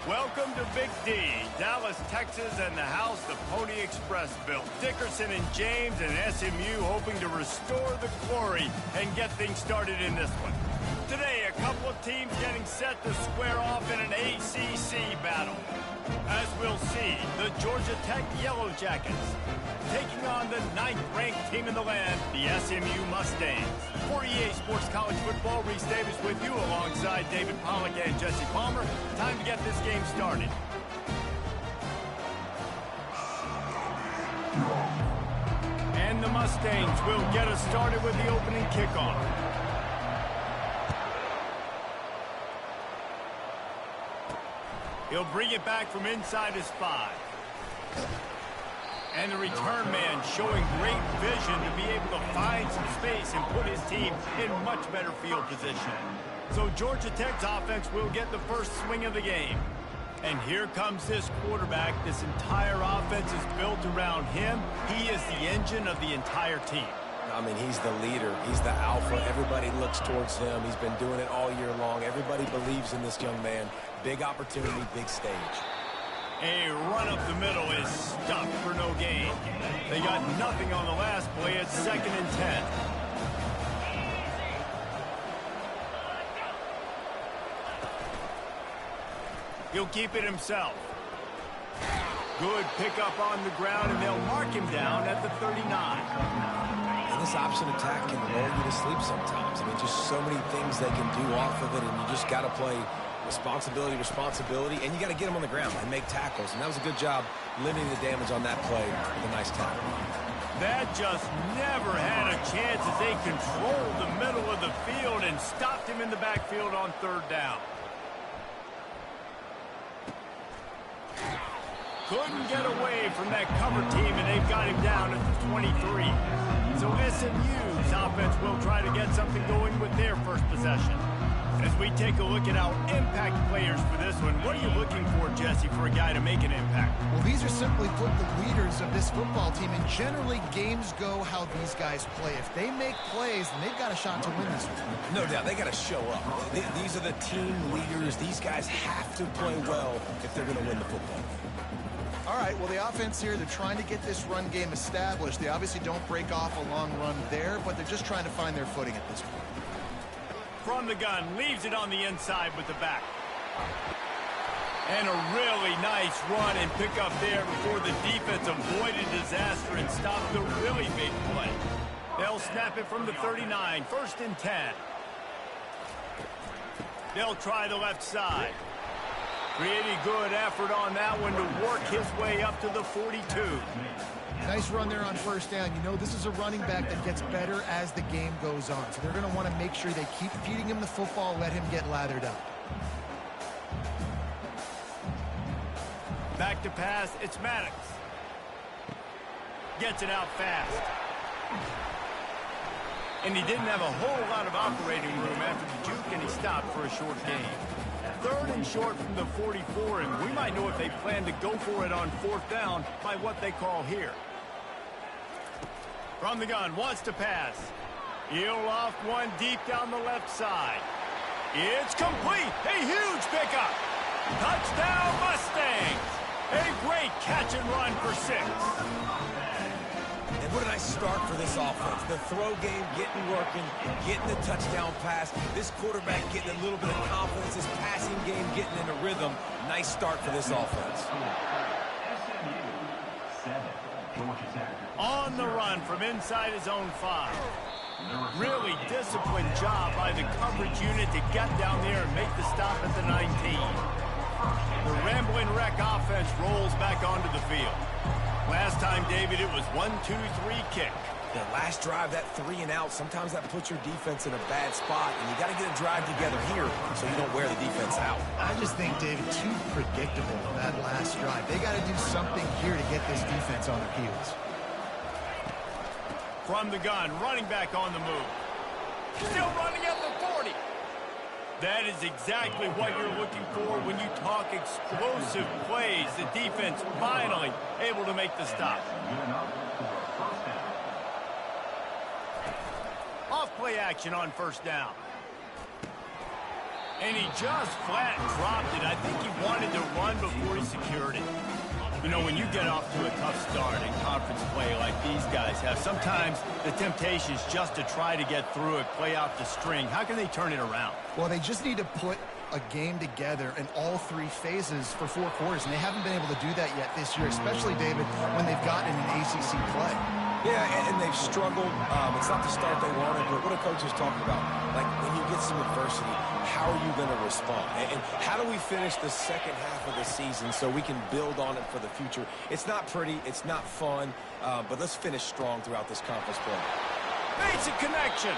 Welcome to Big D, Dallas, Texas, and the house the Pony Express built. Dickerson and James and SMU hoping to restore the glory and get things started in this one. Today, a couple of teams getting set to square off in an ACC battle. As we'll see, the Georgia Tech Yellow Jackets taking on the 9th-ranked team in the land, the SMU Mustangs. For EA Sports College Football, Reese Davis with you alongside David Pollack and Jesse Palmer. Time to get this game started. And the Mustangs will get us started with the opening kickoff. He'll bring it back from inside his 5. And the return man showing great vision to be able to find some space and put his team in much better field position. So Georgia Tech's offense will get the first swing of the game. And here comes this quarterback. This entire offense is built around him. He is the engine of the entire team. I mean, he's the leader. He's the alpha. Everybody looks towards him. He's been doing it all year long. Everybody believes in this young man. Big opportunity, big stage. A run up the middle is stuffed for no gain. They got nothing on the last play. It's 2nd and 10. He'll keep it himself. Good pickup on the ground, and they'll mark him down at the 39. And this option attack can lull you to sleep sometimes. I mean, just so many things they can do off of it, and you just got to play responsibility, and you got to get them on the ground and make tackles. And that was a good job limiting the damage on that play with a nice tackle. That just never had a chance as they controlled the middle of the field and stopped him in the backfield on 3rd down. Couldn't get away from that cover team, and they've got him down at the 23. So SMU's offense will try to get something going with their first possession. As we take a look at our impact players for this one, what are you looking for, Jesse, for a guy to make an impact? Well, these are simply put the leaders of this football team, and generally games go how these guys play. If they make plays, then they've got a shot to win this one. No doubt, they got to show up. These are the team leaders. These guys have to play well if they're going to win the football game. All right, well, the offense here, they're trying to get this run game established. They obviously don't break off a long run there, but they're just trying to find their footing at this point. From the gun, leaves it on the inside with the back. And a really nice run and pick up there before the defense avoided disaster and stopped the really big play. They'll snap it from the 39, 1st and 10. They'll try the left side. Pretty good effort on that one to work his way up to the 42. Nice run there on 1st down. You know, this is a running back that gets better as the game goes on. So they're going to want to make sure they keep feeding him the football, let him get lathered up. Back to pass, it's Maddox. Gets it out fast. And he didn't have a whole lot of operating room after the juke, and he stopped for a short gain. 3rd and short from the 44, and we might know if they plan to go for it on 4th down by what they call here. From the gun, wants to pass. He'll loft one deep down the left side. It's complete. A huge pickup. Touchdown, Mustangs. A great catch and run for 6. And what a nice start for this offense. The throw game getting working, getting the touchdown pass. This quarterback getting a little bit of confidence. This passing game getting in a rhythm. Nice start for this offense. On the run from inside his own 5. Really disciplined job by the coverage unit to get down there and make the stop at the 19. The Ramblin' Wreck offense rolls back onto the field. Last time, David, it was 1-2-3 kick. The last drive, that 3 and out, sometimes that puts your defense in a bad spot, and you got to get a drive together here so you don't wear the defense out. I just think, David, too predictable that last drive. They got to do something here to get this defense on their heels. From the gun, running back on the move. Still running at the 40. That is exactly what you're looking for when you talk explosive plays. The defense finally able to make the stop. Off play action on 1st down. And he just flat dropped it. I think he wanted to run before he secured it. You know, when you get off to a tough start in conference play like these guys have, sometimes the temptation is just to try to get through it, play out the string. How can they turn it around? Well, they just need to put a game together in all three phases for 4 quarters, and they haven't been able to do that yet this year, especially, David, when they've gotten an ACC play. Yeah, and they've struggled. It's not the start they wanted, but what a coach is talking about. Like, when you get some adversity, how are you going to respond? And how do we finish the second half of the season so we can build on it for the future? It's not pretty. It's not fun. But let's finish strong throughout this conference play. Makes a connection.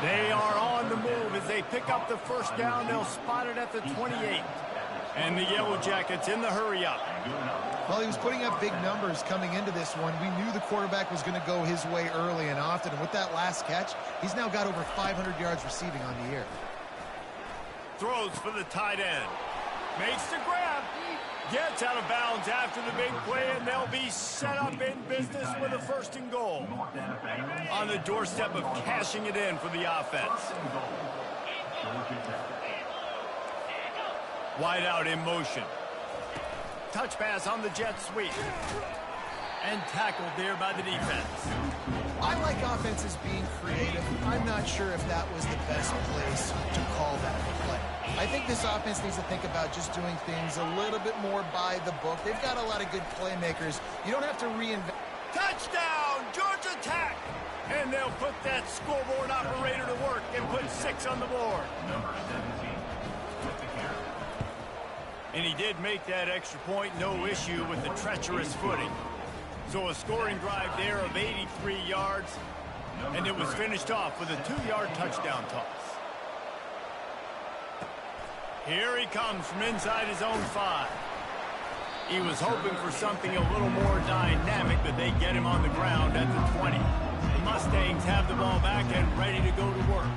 They are on the move as they pick up the first down. They'll spot it at the 28. And the Yellow Jackets in the hurry-up. Well, he was putting up big numbers coming into this one. We knew the quarterback was going to go his way early and often. And with that last catch, he's now got over 500 yards receiving on the year. Throws for the tight end. Makes the grab. Gets out of bounds after the big play, and they'll be set up in business with a 1st and goal. On the doorstep of cashing it in for the offense. Wide out in motion. Touch pass on the jet sweep. And tackled there by the defense. I like offenses being creative. I'm not sure if that was the best place to call that play. I think this offense needs to think about just doing things a little bit more by the book. They've got a lot of good playmakers. You don't have to reinvent. Touchdown, Georgia Tech! And they'll put that scoreboard operator to work and put 6 on the board. And he did make that extra point, no issue with the treacherous footing. So a scoring drive there of 83 yards, and it was finished off with a 2-yard touchdown toss. Here he comes from inside his own 5. He was hoping for something a little more dynamic, but they get him on the ground at the 20. The Mustangs have the ball back and ready to go to work.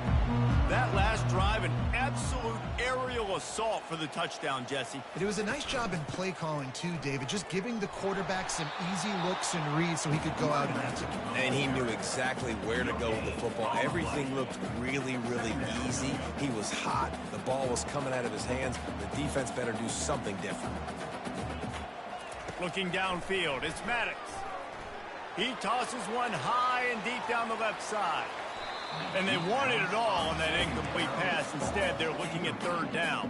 That last drive, an absolute aerial assault for the touchdown, Jesse. It was a nice job in play calling, too, David, just giving the quarterback some easy looks and reads so he could go out and execute. And he knew exactly where to go with the football. Everything looked really, really easy. He was hot. The ball was coming out of his hands. The defense better do something different. Looking downfield, it's Maddox. He tosses one high and deep down the left side. And they wanted it all on that incomplete pass. Instead, they're looking at 3rd down.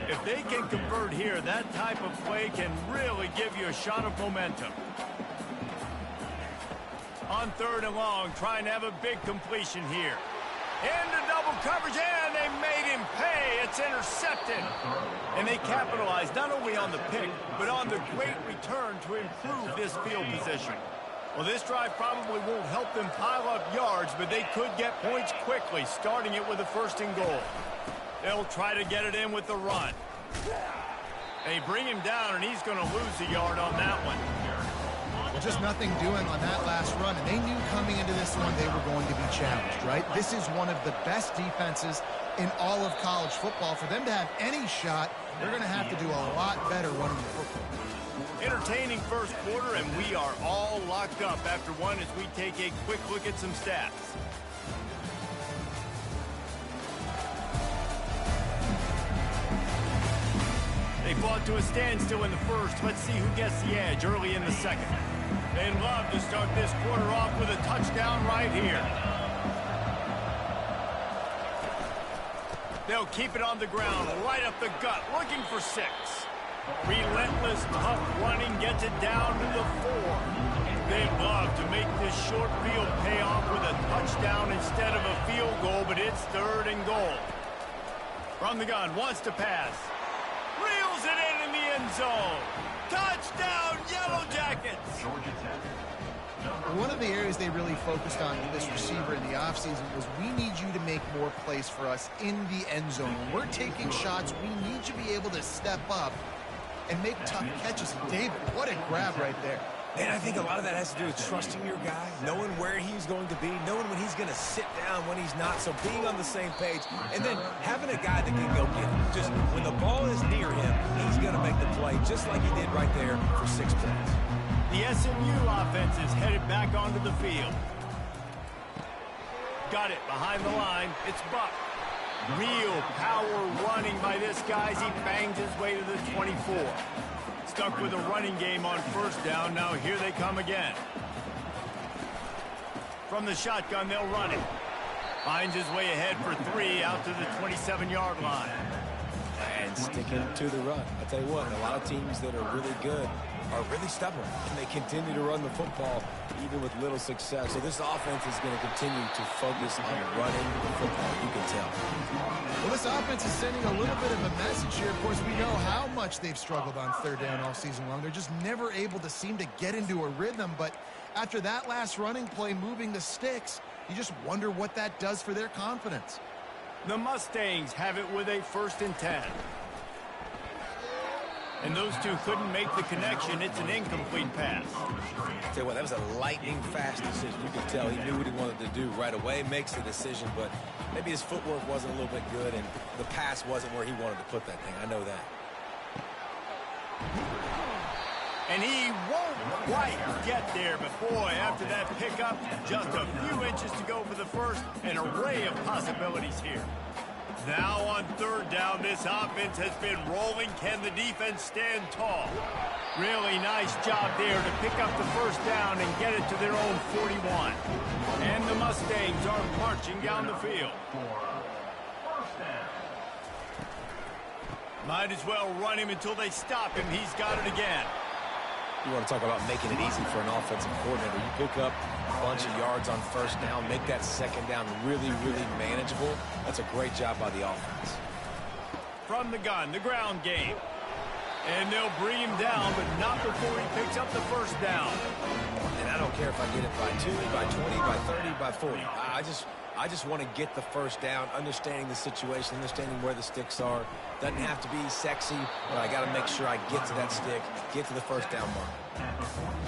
If they can convert here, that type of play can really give you a shot of momentum. On 3rd and long, trying to have a big completion here. Into double coverage, and they made him pay. It's intercepted. And they capitalized not only on the pick, but on the great return to improve this field position. Well, this drive probably won't help them pile up yards, but they could get points quickly, starting it with a 1st and goal. They'll try to get it in with the run. They bring him down, and he's going to lose a yard on that one. Well, just nothing doing on that last run, and they knew coming into this one they were going to be challenged, right? This is one of the best defenses in all of college football. For them to have any shot, they're going to have to do a lot better running the football. Entertaining first quarter, and we are all locked up after one as we take a quick look at some stats. They fought to a standstill in the first. Let's see who gets the edge early in the second. They'd love to start this quarter off with a touchdown right here. They'll keep it on the ground, right up the gut, looking for 6. Relentless, tough running gets it down to the 4. They'd love to make this short field pay off with a touchdown instead of a field goal, but it's 3rd and goal. From the gun, wants to pass. Reels it in the end zone. Touchdown, Yellow Jackets! One of the areas they really focused on with this receiver in the offseason was we need you to make more plays for us in the end zone. When we're taking shots, we need you to be able to step up and make tough catches. David, what a grab right there. And I think a lot of that has to do with trusting your guy, knowing where he's going to be, knowing when he's going to sit down, when he's not, so being on the same page, and then having a guy that can go get him. Just when the ball is near him, he's going to make the play, just like he did right there for 6 points. The SMU offense is headed back onto the field. Got it behind the line. It's Buck. Real power running by this guy as he bangs his way to the 24. Stuck with a running game on first down. Now here they come again. From the shotgun, they'll run it. Finds his way ahead for 3 out to the 27-yard line. And sticking to the run. I'll tell you what, a lot of teams that are really good are really stubborn, and they continue to run the football even with little success. So this offense is going to continue to focus on running the football, you can tell. Well, this offense is sending a little bit of a message here. Of course, we know how much they've struggled on third down all season long. They're just never able to seem to get into a rhythm, but after that last running play moving the sticks, you just wonder what that does for their confidence. The Mustangs have it with a 1st and 10. And those two couldn't make the connection. It's an incomplete pass. Tell you what, that was a lightning-fast decision. You could tell he knew what he wanted to do right away, makes the decision, but maybe his footwork wasn't a little bit good, and the pass wasn't where he wanted to put that thing. I know that. And he won't quite get there, but boy, after that pickup, just a few inches to go for the first. An array of possibilities here. Now on third down, this offense has been rolling. Can the defense stand tall? Really nice job there to pick up the first down and get it to their own 41. And the Mustangs are marching down the field. Might as well run him until they stop him. He's got it again. You want to talk about making it easy for an offensive coordinator. You pick up a bunch of yards on first down, make that second down really, really manageable. That's a great job by the offense. From the gun, the ground game. And they'll bring him down, but not before he picks up the first down. And I don't care if I get it by 2, by 20, by 30, by 40. I just want to get the first down, understanding the situation, understanding where the sticks are. Doesn't have to be sexy, but I got to make sure I get to that stick, get to the first down mark.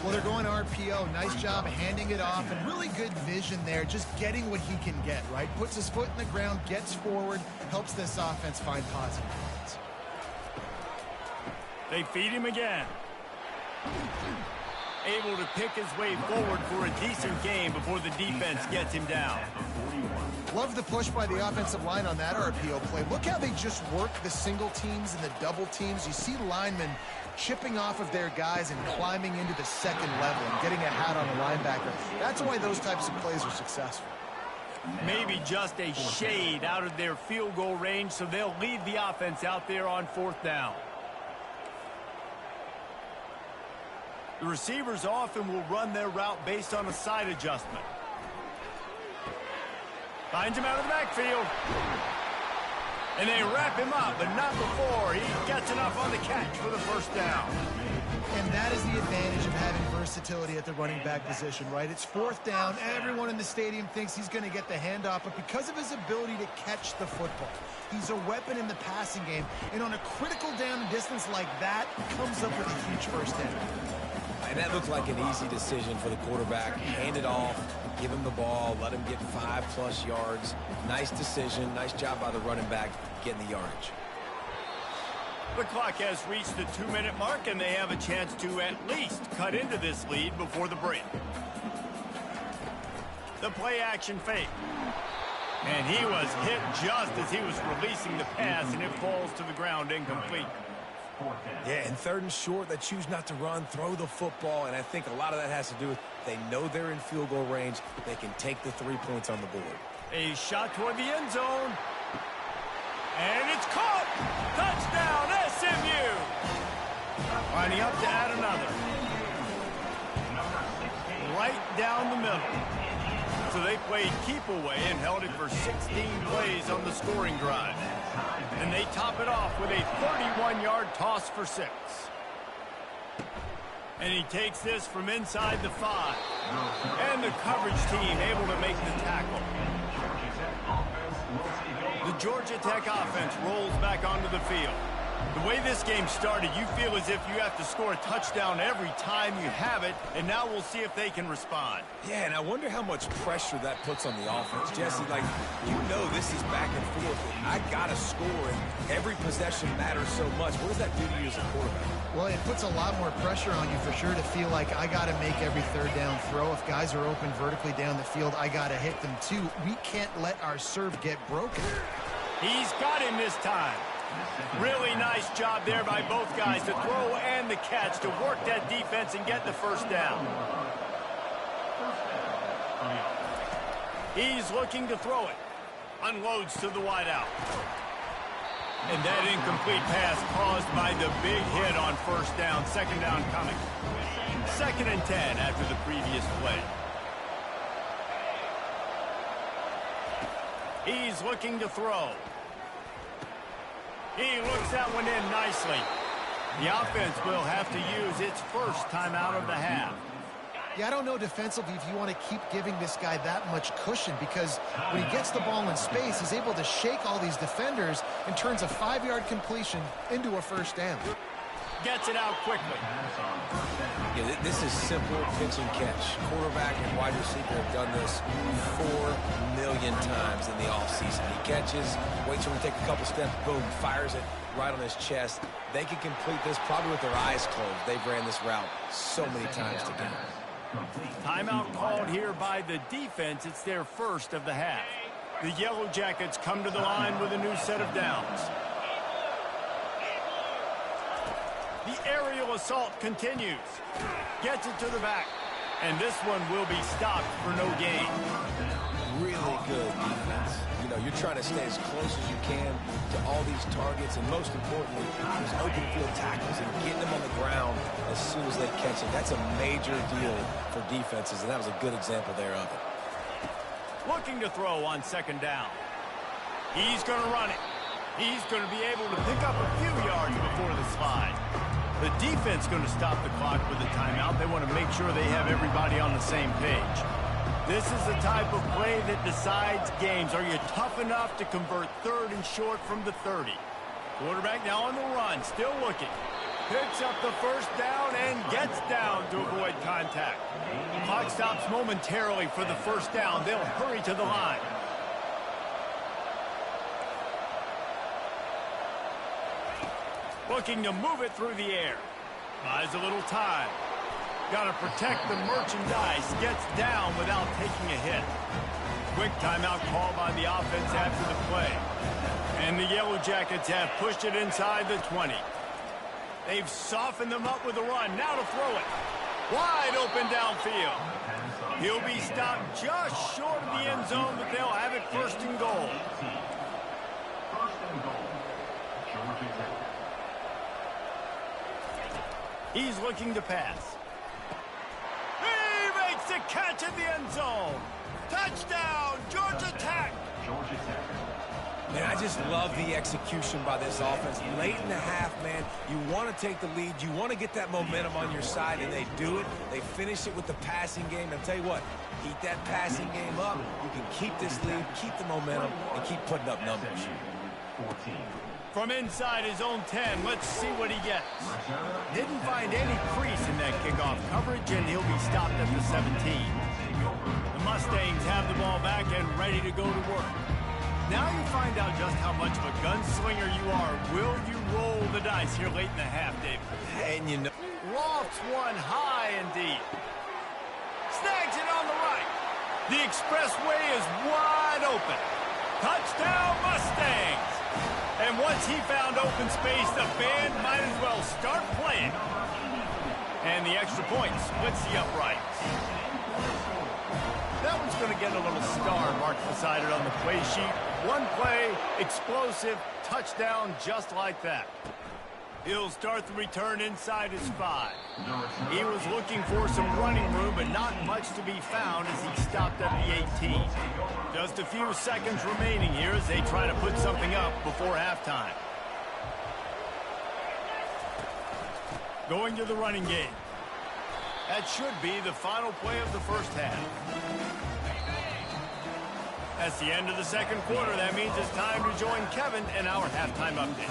Well, they're going RPO. Nice job handing it off, and really good vision there, just getting what he can get, right? Puts his foot in the ground, gets forward, helps this offense find positive points. They feed him again. Able to pick his way forward for a decent game before the defense gets him down. Love the push by the offensive line on that RPO play. Look how they just work the single teams and the double teams. You see linemen chipping off of their guys and climbing into the second level and getting a hat on the linebacker. That's why those types of plays are successful. Maybe just a shade out of their field goal range, so they'll lead the offense out there on fourth down. The receivers often will run their route based on a side adjustment. Finds him out of the backfield. And they wrap him up, but not before he gets enough on the catch for the first down. And that is the advantage of having versatility at the running back position, right? It's fourth down. Everyone in the stadium thinks he's going to get the handoff, but because of his ability to catch the football, he's a weapon in the passing game. And on a critical down and distance like that, he comes up with a huge first down. And that looked like an easy decision for the quarterback. Hand it off, give him the ball, let him get 5+ yards. Nice decision. Nice job by the running back getting the yardage. The clock has reached the 2-minute mark, and they have a chance to at least cut into this lead before the break. The play-action fake. And he was hit just as he was releasing the pass, and it falls to the ground incomplete. Yeah, and third and short, they choose not to run, throw the football, and I think a lot of that has to do with they know they're in field goal range. They can take the 3 points on the board. A shot toward the end zone. And it's caught! Touchdown, SMU! Lining up to add another. Right down the middle. So they played keep away and held it for 16 plays on the scoring drive. And they top it off with a 31-yard toss for 6. And he takes this from inside the 5. And the coverage team able to make the tackle. The Georgia Tech offense rolls back onto the field. The way this game started, you feel as if you have to score a touchdown every time you have it, and now we'll see if they can respond. Yeah, and I wonder how much pressure that puts on the offense. Jesse, like, you know this is back and forth. I got to score, and every possession matters so much. What does that do to you as a quarterback? Well, it puts a lot more pressure on you for sure to feel like I got to make every third down throw. If guys are open vertically down the field, I got to hit them too. We can't let our serve get broken. He's got him this time. Really nice job there by both guys, the throw and the catch, to work that defense and get the first down. He's looking to throw it. Unloads to the wideout. And that incomplete pass caused by the big hit on first down. Second down coming. 2nd and 10 after the previous play. He's looking to throw. He looks that one in nicely. The offense will have to use its first timeout of the half. Yeah, I don't know defensively if you want to keep giving this guy that much cushion, because when he gets the ball in space, he's able to shake all these defenders and turns a 5-yard completion into a first down. Gets it out quickly. Yeah, this is simple pitch and catch. Quarterback and wide receiver have done this 4 million times in the offseason. He catches, waits for him to take a couple steps, boom, fires it right on his chest. They can complete this probably with their eyes closed. They've ran this route so many times together. Timeout called here by the defense. It's their first of the half. The Yellow Jackets come to the line with a new set of downs. The aerial assault continues. Gets it to the back. And this one will be stopped for no gain. Really good defense. You know, you're trying to stay as close as you can to all these targets, and most importantly, those open field tackles and getting them on the ground as soon as they catch it. That's a major deal for defenses, and that was a good example there of it. Looking to throw on 2nd down. He's going to run it. He's going to be able to pick up a few yards before the slide. The defense going to stop the clock with a timeout. They want to make sure they have everybody on the same page. This is the type of play that decides games. Are you tough enough to convert 3rd and short from the 30? Quarterback now on the run, still looking. Picks up the first down and gets down to avoid contact. Clock stops momentarily for the first down. They'll hurry to the line. Looking to move it through the air. Buys a little time. Got to protect the merchandise. Gets down without taking a hit. Quick timeout call by the offense after the play. And the Yellow Jackets have pushed it inside the 20. They've softened them up with a run. Now to throw it. Wide open downfield. He'll be stopped just short of the end zone, but they'll have it 1st and goal. He's looking to pass. He makes the catch in the end zone. Touchdown, Georgia Tech. Man, I just love the execution by this offense. Late in the half, man, you want to take the lead. You want to get that momentum on your side, and they do it. They finish it with the passing game. I'll tell you what, keep that passing game up. You can keep this lead, keep the momentum, and keep putting up numbers. From inside his own 10, let's see what he gets. Didn't find any crease in that kickoff coverage, and he'll be stopped at the 17. The Mustangs have the ball back and ready to go to work. Now you find out just how much of a gunslinger you are. Will you roll the dice here late in the half, David? And you know, Lofts one high and deep. Snags it on the right. The expressway is wide open. Touchdown, Mustangs! And once he found open space, the band might as well start playing. And the extra point splits the uprights. That one's going to get a little star marked beside it on the play sheet. One play, explosive, touchdown just like that. He'll start the return inside his 5. He was looking for some running room, but not much to be found as he stopped at the 18. Just a few seconds remaining here as they try to put something up before halftime. Going to the running game. That should be the final play of the first half. That's the end of the second quarter. That means it's time to join Kevin in our halftime update.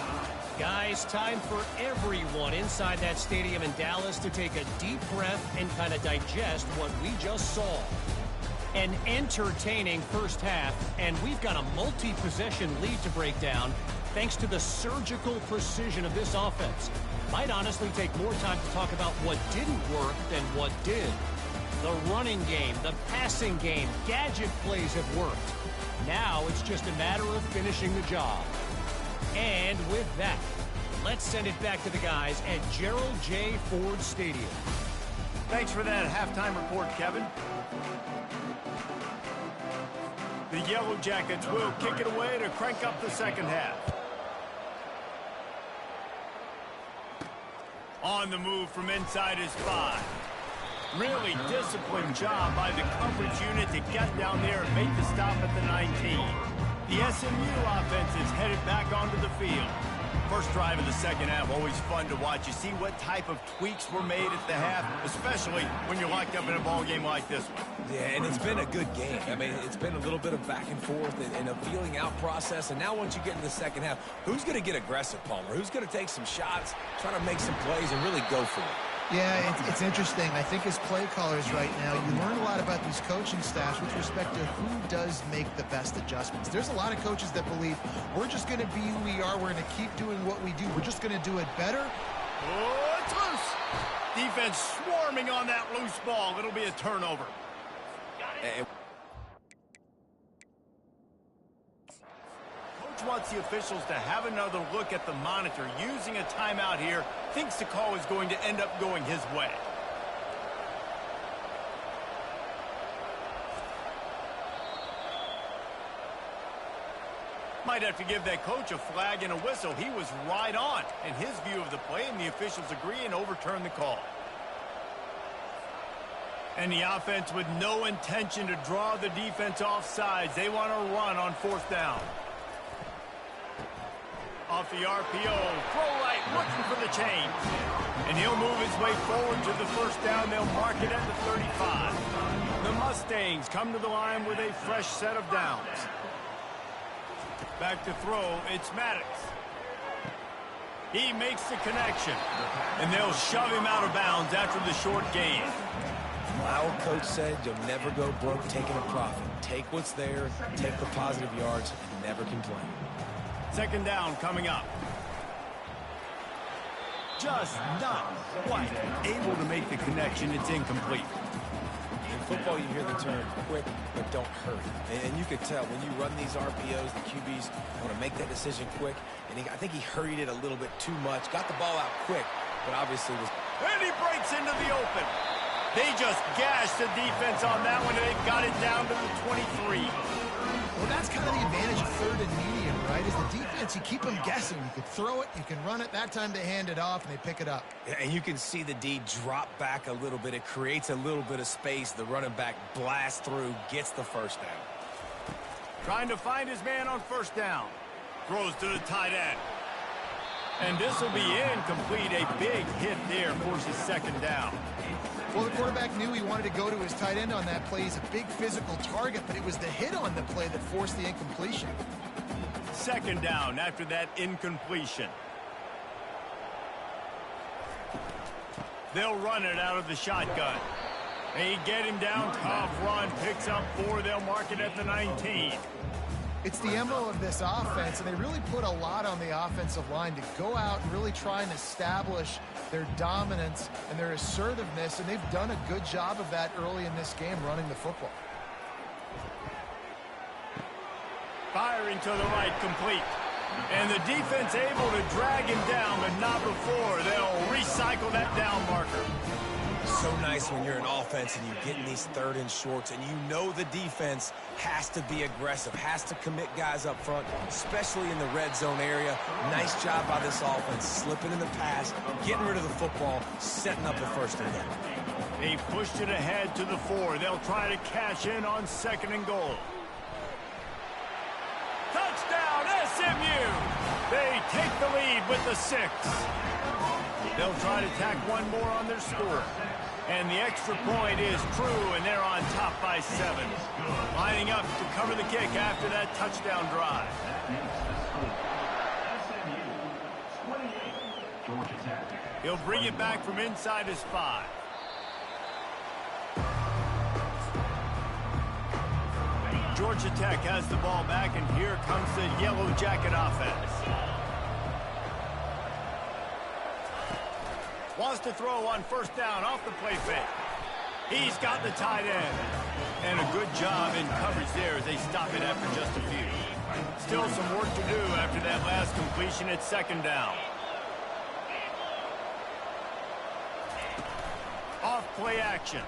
Guys, time for everyone inside that stadium in Dallas to take a deep breath and kind of digest what we just saw. An entertaining first half, and we've got a multi-possession lead to break down thanks to the surgical precision of this offense. Might honestly take more time to talk about what didn't work than what did. The running game, the passing game, gadget plays have worked. Now it's just a matter of finishing the job. And with that, let's send it back to the guys at Gerald J. Ford Stadium. Thanks for that halftime report, Kevin. The Yellow Jackets will kick it away to crank up the second half. On the move from inside his 5. Really disciplined job by the coverage unit to get down there and make the stop at the 19. The SMU offense is headed back onto the field. First drive of the second half, always fun to watch. You see what type of tweaks were made at the half, especially when you're locked up in a ball game like this one. Yeah, and it's been a good game. I mean, it's been a little bit of back and forth and a feeling out process. And now once you get in the second half, who's going to get aggressive, Palmer? Who's going to take some shots, try to make some plays, and really go for it? Yeah, it's interesting. I think as play callers right now, you learn a lot about these coaching staffs with respect to who does make the best adjustments. There's a lot of coaches that believe we're just going to be who we are. We're going to keep doing what we do. We're just going to do it better. Oh, it's loose. Defense swarming on that loose ball. It'll be a turnover. Coach wants the officials to have another look at the monitor. Using a timeout here, thinks the call is going to end up going his way. Might have to give that coach a flag and a whistle. He was right on in his view of the play, and the officials agree and overturn the call. And the offense with no intention to draw the defense off sides. They want to run on fourth down. Off the RPO, throw right, looking for the chains. And he'll move his way forward to the first down. They'll mark it at the 35. The Mustangs come to the line with a fresh set of downs. Back to throw, it's Maddox. He makes the connection. And they'll shove him out of bounds after the short gain. Our coach said you'll never go broke taking a profit. Take what's there, take the positive yards, and never complain. Second down coming up. Just not quite able to make the connection. It's incomplete. In football, you hear the term quick, but don't hurry. And you could tell when you run these RPOs, the QBs want to make that decision quick. And I think he hurried it a little bit too much. Got the ball out quick, but obviously was... And he breaks into the open. They just gashed the defense on that one, and they got it down to the 23. Well, that's kind of the advantage of third and medium, right? Is the defense, you keep them guessing. You can throw it, you can run it. That time they hand it off, and they pick it up. Yeah, and you can see the D drop back a little bit. It creates a little bit of space. The running back blasts through, gets the first down. Trying to find his man on first down. Throws to the tight end. And this will be incomplete. A big hit there forces second down. Well, the quarterback knew he wanted to go to his tight end on that play. He's a big physical target, but it was the hit on the play that forced the incompletion. Second down after that incompletion. They'll run it out of the shotgun. They get him down, tough run, picks up 4. They'll mark it at the 19. It's the MO of this offense, and they really put a lot on the offensive line to go out and really try and establish their dominance and their assertiveness, and they've done a good job of that early in this game running the football. Firing to the right, complete. And the defense able to drag him down, but not before. They'll recycle that down marker. So nice when you're an offense and you get in these third and shorts and you know the defense has to be aggressive, has to commit guys up front, especially in the red zone area. Nice job by this offense, slipping in the pass, getting rid of the football, setting up the first and goal. They pushed it ahead to the 4. They'll try to cash in on second and goal. Touchdown, SMU! They take the lead with the 6. They'll try to tack one more on their score. And the extra point is true, and they're on top by 7. Lining up to cover the kick after that touchdown drive. He'll bring it back from inside his 5. Georgia Tech has the ball back, and here comes the Yellow Jacket offense. Wants to throw on first down off the play fake. He's got the tight end. And a good job in coverage there as they stop it after just a few. Still some work to do after that last completion at second down. Off play action.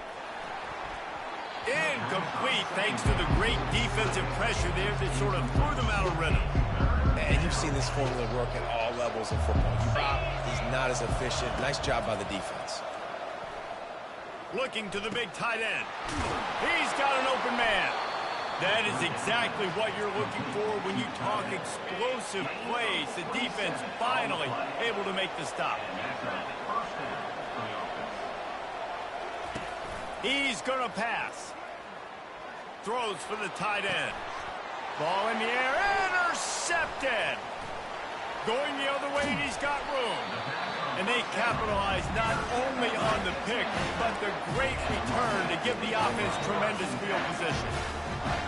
Incomplete thanks to the great defensive pressure there that sort of threw them out of rhythm. And you've seen this formula work at all levels of football. He's not as efficient. Nice job by the defense. Looking to the big tight end. He's got an open man. That is exactly what you're looking for when you talk explosive plays. The defense finally able to make the stop. He's going to pass. Throws for the tight end. Ball in the air. Intercepted. Going the other way, and he's got room. And they capitalize not only on the pick, but the great return to give the offense tremendous field position.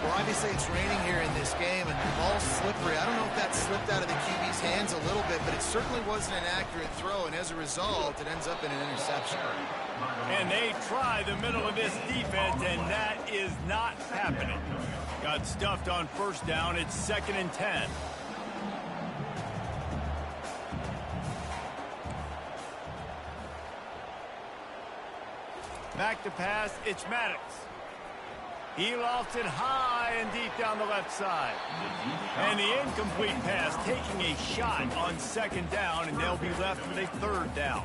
Well, obviously it's raining here in this game, and the ball's slippery. I don't know if that slipped out of the QB's hands a little bit, but it certainly wasn't an accurate throw, and as a result, it ends up in an interception. And they try the middle of this defense, and that is not happening. Got stuffed on first down. It's 2nd and 10. Back to pass, it's Maddox. He lost it high and deep down the left side. And the incomplete pass taking a shot on 2nd down, and they'll be left with a 3rd down.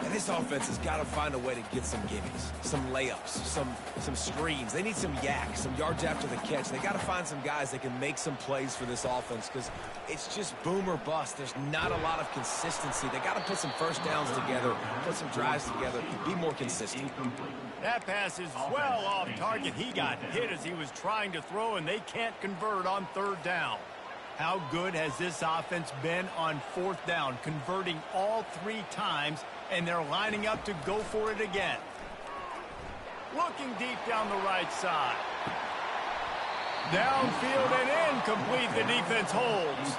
And this offense has got to find a way to get some gimmies, some layups, some screens. They need some yak, some yards after the catch. They got to find some guys that can make some plays for this offense because it's just boom or bust. There's not a lot of consistency. They got to put some first downs together, put some drives together, be more consistent. That pass is well off target. He got hit as he was trying to throw, and they can't convert on 3rd down. How good has this offense been on 4th down, converting all 3 times, and they're lining up to go for it again. Looking deep down the right side. Downfield and incomplete. The defense holds.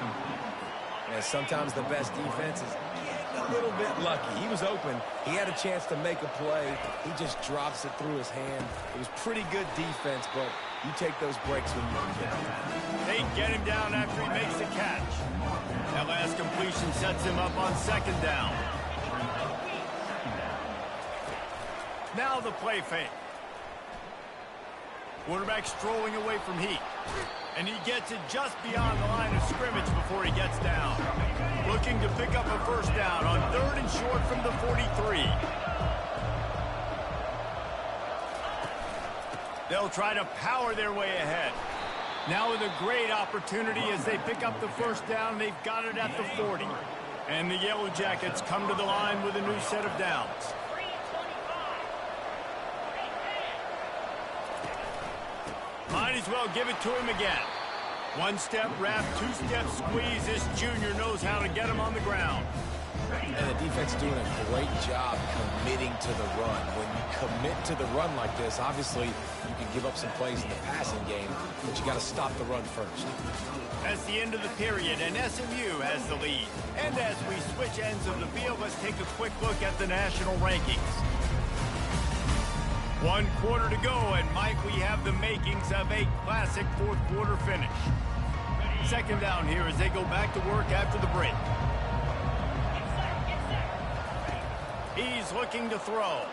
And sometimes the best defense is getting a little bit lucky. He was open. He had a chance to make a play. He just drops it through his hand. It was pretty good defense, but you take those breaks when you can get them. They get him down after he makes the catch. That last completion sets him up on 2nd down. Now the play fake. Quarterback strolling away from Heat. And he gets it just beyond the line of scrimmage before he gets down. Looking to pick up a 1st down on 3rd and short from the 43. They'll try to power their way ahead. Now with a great opportunity as they pick up the 1st down. They've got it at the 40. And the Yellow Jackets come to the line with a new set of downs. Might as well give it to him again. 1-step wrap, 2-step squeeze. This junior knows how to get him on the ground. And the defense doing a great job committing to the run. When you commit to the run like this, obviously you can give up some plays in the passing game, but you got to stop the run first. That's the end of the period, and SMU has the lead. And as we switch ends of the field, let's take a quick look at the national rankings. 1 quarter to go, and Mike, we have the makings of a classic 4th quarter finish. 2nd down here as they go back to work after the break. He's looking to throw.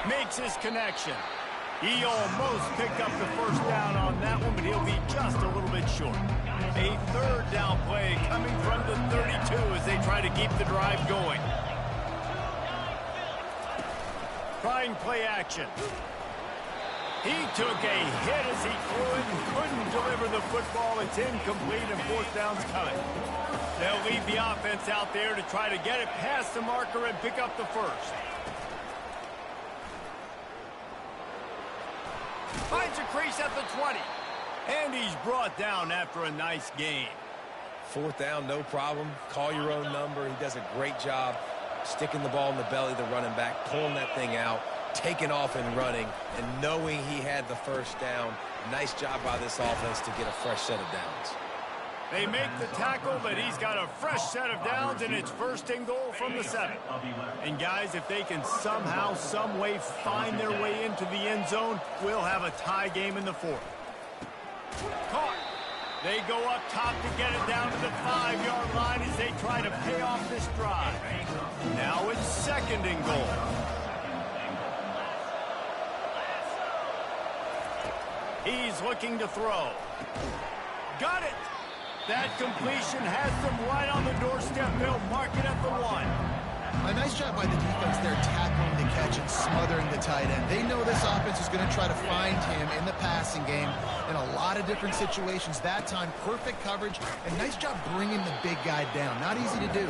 Makes his connection. He almost picked up the 1st down on that one, but he'll be just a little bit short. A 3rd down play coming from the 32 as they try to keep the drive going. Trying play action. He took a hit as he threw it and couldn't deliver the football. It's incomplete and 4th down's coming. They'll leave the offense out there to try to get it past the marker and pick up the 1st. Finds a crease at the 20. And he's brought down after a nice gain. 4th down, no problem. Call your own number. He does a great job sticking the ball in the belly of the running back, pulling that thing out, taking off and running, and knowing he had the 1st down. Nice job by this offense to get a fresh set of downs. They make the tackle, but he's got a fresh set of downs, and it's 1st and goal from the 7. And, guys, if they can somehow, some way find their way into the end zone, we'll have a tie game in the 4th. Caught. They go up top to get it down to the 5-yard line as they try to pay off this drive. Now it's 2nd and goal. He's looking to throw. Got it. That completion has them right on the doorstep. They'll mark it at the 1. A nice job by the defense there tackling the catch and smothering the tight end. They know this offense is going to try to find him in the passing game in a lot of different situations. That time, perfect coverage, and nice job bringing the big guy down. Not easy to do.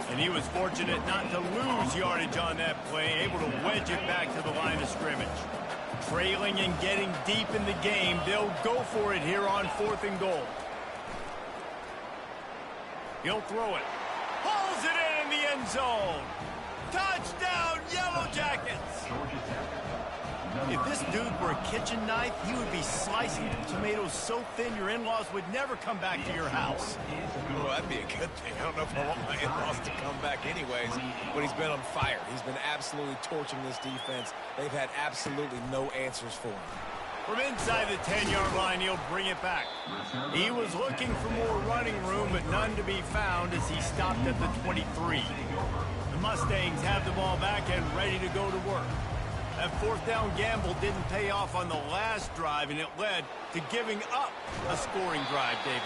And he was fortunate not to lose yardage on that play, able to wedge it back to the line of scrimmage. Trailing and getting deep in the game, they'll go for it here on 4th and goal. He'll throw it. Hauls it in the end zone. Touchdown, Yellow Jackets. If this dude were a kitchen knife, he would be slicing tomatoes so thin your in-laws would never come back to your house. Well, that'd be a good thing. I don't know if I want my in-laws to come back anyways, but he's been on fire. He's been absolutely torching this defense. They've had absolutely no answers for him. From inside the 10-yard line, he'll bring it back. He was looking for more running room, but none to be found as he stopped at the 23. The Mustangs have the ball back and ready to go to work. That 4th down gamble didn't pay off on the last drive, and it led to giving up a scoring drive, David.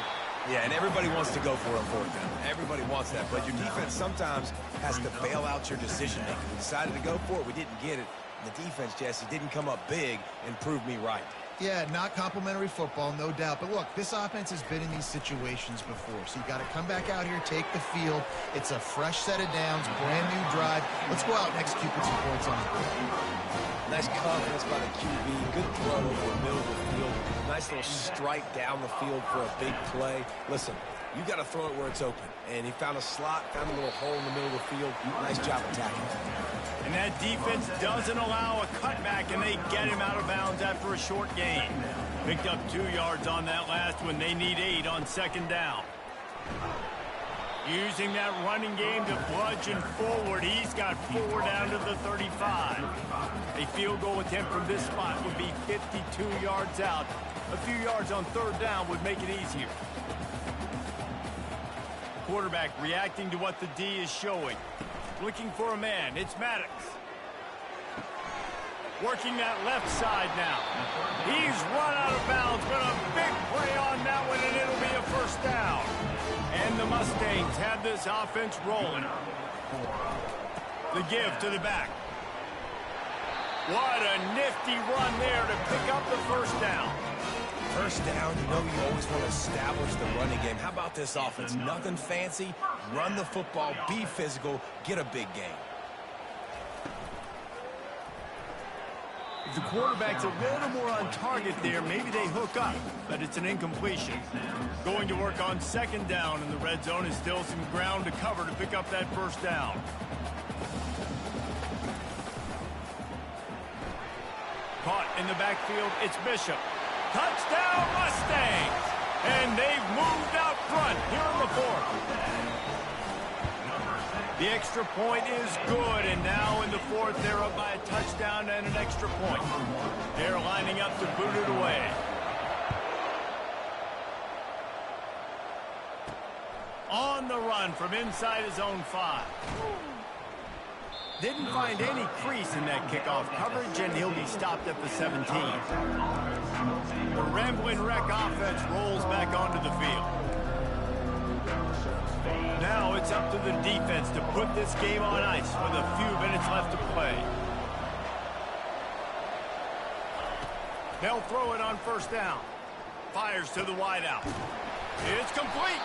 Yeah, and everybody wants to go for a 4th down. Everybody wants that, but your defense sometimes has to bail out your decision-making. We decided to go for it. We didn't get it. The defense, Jesse, didn't come up big and prove me right. Yeah, not complimentary football, no doubt. But look, this offense has been in these situations before. So you got to come back out here, take the field. It's a fresh set of downs, brand new drive. Let's go out and execute with some points on the board. Nice confidence by the QB. Good throw over the middle of the field. Nice little strike down the field for a big play. Listen, you got to throw it where it's open. And he found a slot, found a little hole in the middle of the field. Nice job attacking. And that defense doesn't allow a cutback, and they get him out of bounds after a short gain. Picked up 2 yards on that last one. They need 8 on 2nd down. Using that running game to bludgeon forward. He's got 4 down to the 35. A field goal attempt from this spot would be 52 yards out. A few yards on 3rd down would make it easier. Quarterback reacting to what the D is showing. Looking for a man. It's Maddox. Working that left side now. He's run out of bounds, but a big play on that one, and it'll be a 1st down. And the Mustangs have this offense rolling. The give to the back. What a nifty run there to pick up the 1st down. 1st down, you know you always want to establish the running game. How about this offense? Nothing fancy. Run the football, be physical, get a big gain. If the quarterback's a little more on target there, maybe they hook up, but it's an incompletion. Going to work on 2nd down in the red zone is still some ground to cover to pick up that 1st down. Caught in the backfield, it's Bishop. Touchdown, Mustangs! And they've moved out front here in the 4th. The extra point is good, and now in the 4th, they're up by a touchdown and an extra point. They're lining up to boot it away. On the run from inside his own 5. Didn't find any crease in that kickoff coverage, and he'll be stopped at the 17. The Rambling Wreck offense rolls back onto the field. Now it's up to the defense to put this game on ice with a few minutes left to play. They'll throw it on 1st down. Fires to the wideout. It's complete.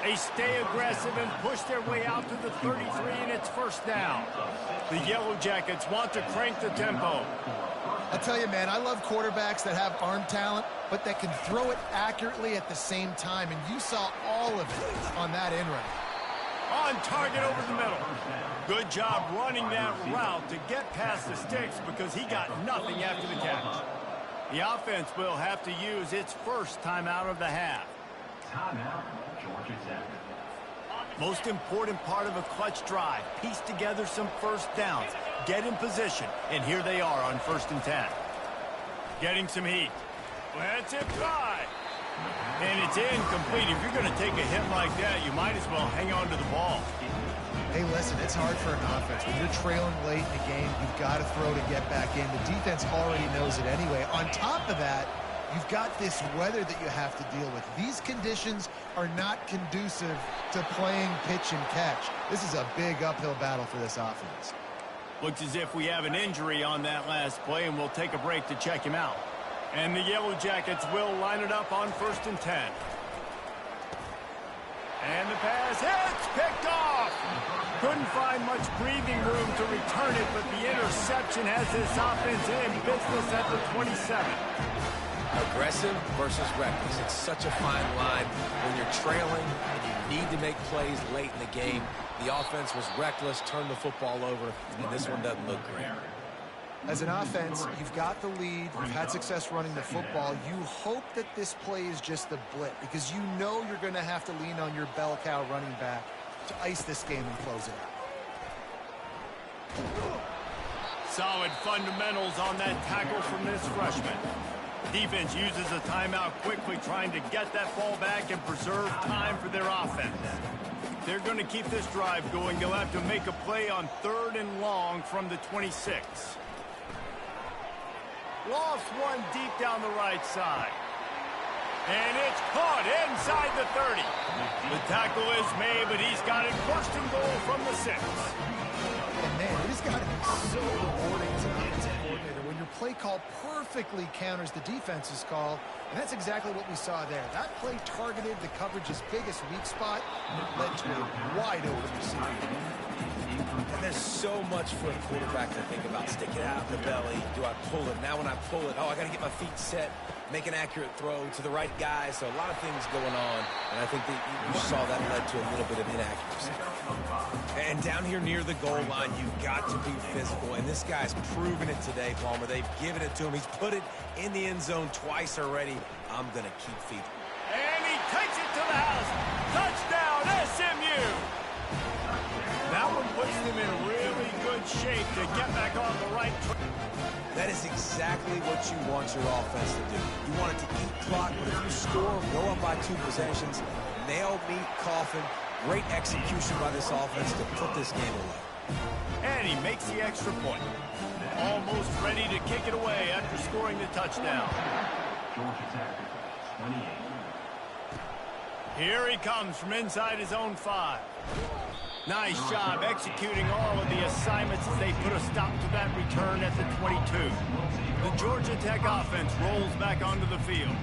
They stay aggressive and push their way out to the 33, and it's 1st down. The Yellow Jackets want to crank the tempo. I'll tell you, man, I love quarterbacks that have arm talent, but that can throw it accurately at the same time, and you saw all of it on that in run. On target over the middle. Good job running that route to get past the sticks because he got nothing after the catch. The offense will have to use its 1st timeout of the half. Most important part of a clutch drive. Piece together some first downs. Get in position. And here they are on 1st and 10. Getting some heat. Let's it fly. And it's incomplete. If you're going to take a hit like that, you might as well hang on to the ball. Hey, listen, it's hard for an offense. When you're trailing late in the game, you've got to throw to get back in. The defense already knows it anyway. On top of that, you've got this weather that you have to deal with. These conditions are not conducive to playing pitch and catch. This is a big uphill battle for this offense. Looks as if we have an injury on that last play, and we'll take a break to check him out. And the Yellow Jackets will line it up on 1st and 10. And the pass hits, picked off. Couldn't find much breathing room to return it, but the interception has this offense in business at the 27. Aggressive versus reckless. It's such a fine line when you're trailing and you need to make plays late in the game. The offense was reckless, turned the football over, and this one doesn't look great. As an offense, you've got the lead. You've had success running the football. You hope that this play is just the blip because you know you're going to have to lean on your bell cow running back to ice this game and close it out. Solid fundamentals on that tackle from this freshman. Defense uses a timeout quickly, trying to get that ball back and preserve time for their offense. They're going to keep this drive going. They'll have to make a play on 3rd and long from the 26. Lofts one deep down the right side. And it's caught inside the 30. The tackle is made, but he's got it 1st and goal from the 6. And man, it has got to be so rewarding as an offensive coordinator when your play call perfectly counters the defense's call. And that's exactly what we saw there. That play targeted the coverage's biggest weak spot and it led to a wide open receiver. And there's so much for a quarterback to think about. Stick it out in the belly. Do I pull it? Now when I pull it, I got to get my feet set, make an accurate throw to the right guy. So a lot of things going on. And I think that you saw that led to a little bit of inaccuracy. And down here near the goal line, you've got to be physical. And this guy's proven it today, Palmer. They've given it to him. He's put it in the end zone twice already. I'm going to keep feeding. And he takes it to the house. Touchdown, SMU. That one puts them in really good shape to get back on the right track. That is exactly what you want your offense to do. You want it to eat clock, but if you score, go up by 2 possessions, nail meat coffin, great execution by this offense to put this game away. And he makes the extra point. Almost ready to kick it away after scoring the touchdown. Here he comes from inside his own 5. Nice job executing all of the assignments as they put a stop to that return at the 22. The Georgia Tech offense rolls back onto the field.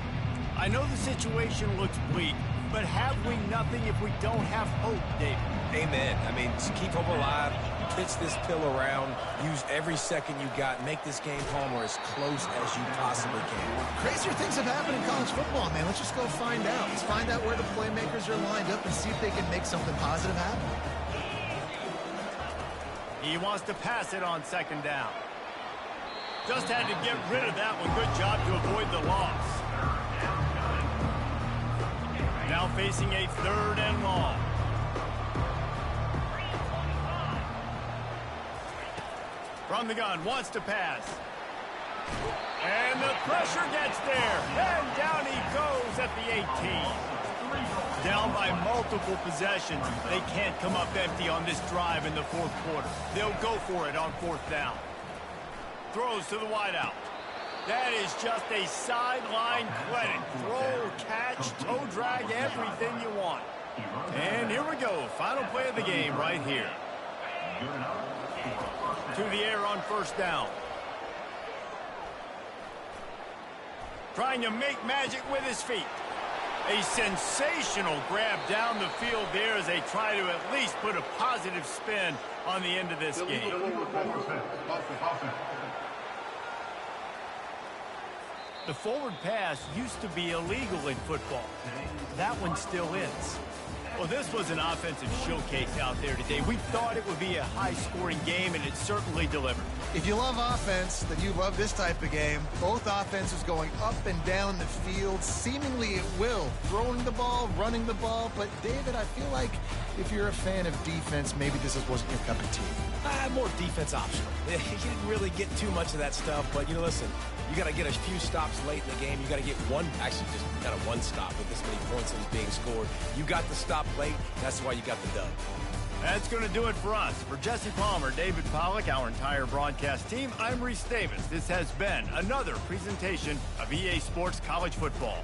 I know the situation looks bleak, but have we nothing if we don't have hope, David? Amen. I mean, just keep hope alive, pitch this pill around, use every second you got, make this game, Palmer, as close as you possibly can. Crazier things have happened in college football, man. Let's just go find out. Let's find out where the playmakers are lined up and see if they can make something positive happen. He wants to pass it on 2nd down. Just had to get rid of that one. Good job to avoid the loss. Now facing a 3rd and long. From the gun, wants to pass. And the pressure gets there. And down he goes at the 18. Down by multiple possessions. They can't come up empty on this drive in the 4th quarter. They'll go for it on 4th down. Throws to the wideout. That is just a sideline credit. Throw, catch, toe drag, everything you want. And here we go. Final play of the game right here. To the air on 1st down. Trying to make magic with his feet. A sensational grab down the field there as they try to at least put a positive spin on the end of this game. The forward pass used to be illegal in football. That one still is. Well, this was an offensive showcase out there today. We thought it would be a high-scoring game, and it certainly delivered. If you love offense, then you love this type of game. Both offenses going up and down the field, seemingly at will. Throwing the ball, running the ball. But, David, I feel like if you're a fan of defense, maybe this wasn't your cup of tea. More defense optional. You didn't really get too much of that stuff, but, listen, you got to get a few stops late in the game. You got to get one stop with this many points that was being scored. You got the stop late. That's why you got the dub. That's going to do it for us. For Jesse Palmer, David Pollack, our entire broadcast team, I'm Reese Davis. This has been another presentation of EA Sports College Football.